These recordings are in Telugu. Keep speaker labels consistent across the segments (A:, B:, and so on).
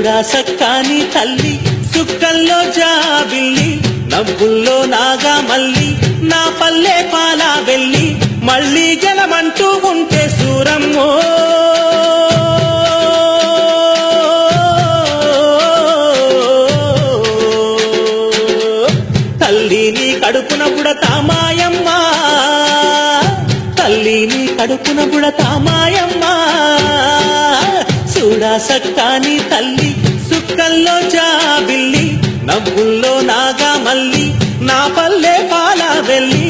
A: చూడా సక్కాని తల్లి సుక్కల్లో జాబిల్లి నవ్వుల్లో నాగా మల్లి నా పల్లె పాల వెళ్ళి మళ్ళీ గెలమంటూ ఉంటే సూరమ్మో తల్లిని కడుపున బుడతా మాయమ్మ తల్లిని కడుపున బుడతా మాయమ్మ చూడా సక్కాని తల్లి సుక్కల్లో జాబిల్లి నవ్వుల్లో నాగా మల్లి నా పల్లె పాల వెళ్ళి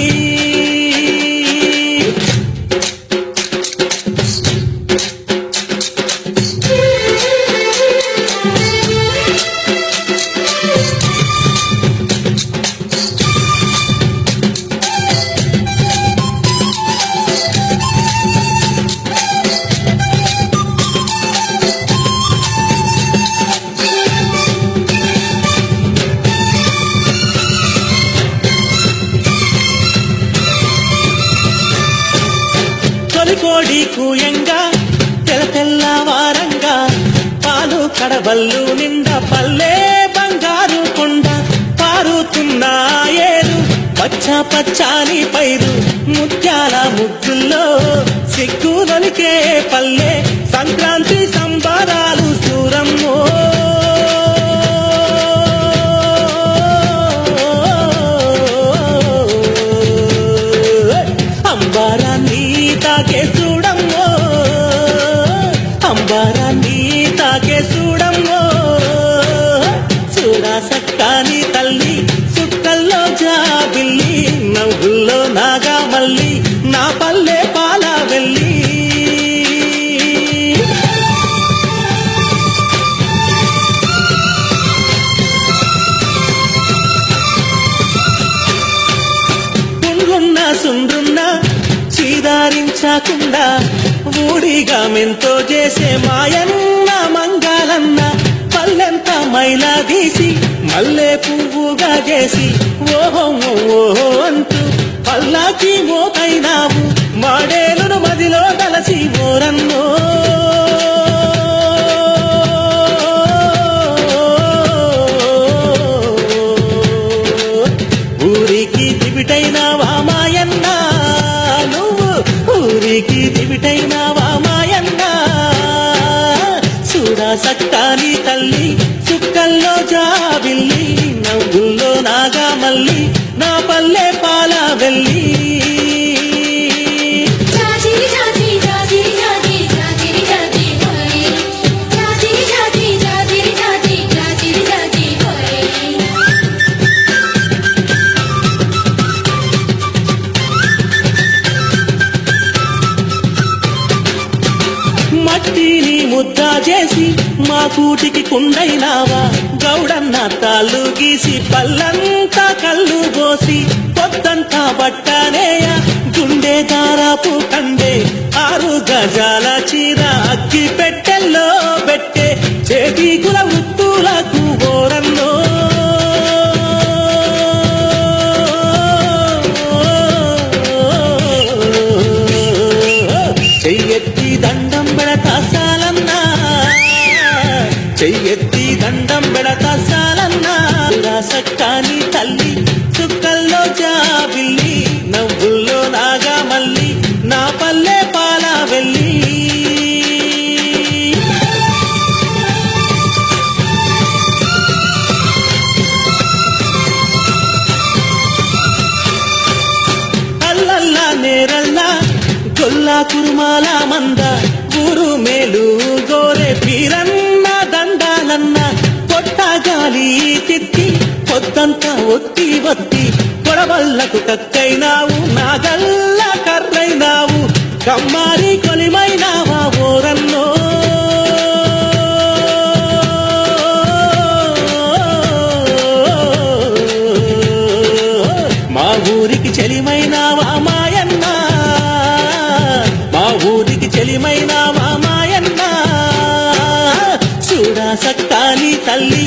A: కోడి కూయంగా తెల్ల తెల్లవారంగా పాలు కడబల్లు నిండా పల్లె బంగారు కొండ పారుతున్న ఏరు పచ్చ పచ్చాని పైరు ముత్యాల ముద్దుల్లో సిగ్గు నలికే పల్లె సంక్రాంతి సంబరాలు సూరమ్మో అంబారాన్ని తాకే చూడమ్మో అంబారాన్ని తాకే చూడమ్మో చూడా సక్కాని తల్లి సుక్కల్లో జాబిల్లి నవ్వుల్లో నాగా మల్లి నా పల్లె పాల వెళ్ళి పుంగున్న సుండ్రున్న చీదారించకుండా ఊడిగా మెంతో చేసే మాయన్న మంగాలన్న పల్లెంత మైలా తీసి మల్లె పువ్వుగా చేసి ఓహో ఓహో అంటూ పల్లాకి మోకైనావు మాడేలును మదిలో తలసి మోరన్నో ఊరికి దివిటైనావా మాయన్న నువ్వు ఊరికి దివిటైనావా మాయన్న చూడా సక్కాని తల్లి సుక్కల్లో జాబిల్లి నవ్వుల్లో నాగా మల్లి నా పల్లె పాల వెళ్ళి మట్టిని ముద్ద చేసి మా కూటికి కుండైనావా గౌడన్న తాళ్ళు గీసి పల్లంతా కళ్ళు పోసి పొద్దంతా బట్టనేయ గుండె దారాపు కండే 6 గజాల చీర అక్కి పెట్టెల్లో పెట్టే చేతి కుల వృత్తులకు ఓరన్నో చెయ్యెత్తి దండం పెడతా సాలన్నా చెయ్యెత్తి దండం పెడతా సాలన్నా సక్కాని తల్లి సుక్కల్లో జాబిల్లి నవ్వుల్లో నాగా మల్లి నా పల్లె పాల వెళ్ళి అల్లల్లా నేరల్లా గొల్లా కురుమాల మంద ఊరు మేలు గోరె పీరన్న దండాలన్న పొట్ట గాలి తిత్తి పొద్దంతా ఒత్తి ఒత్తి గొడవల్లకు కక్కైనావు నాగల్ల కర్రైనావు కమ్మారి కొలిమైనావా ఓరన్నో మా ఊరికి చెలిమైనావా మాయన్న మా ఊరికి చెలిమైనావా మాయన్న చూడా సక్కాని తల్లి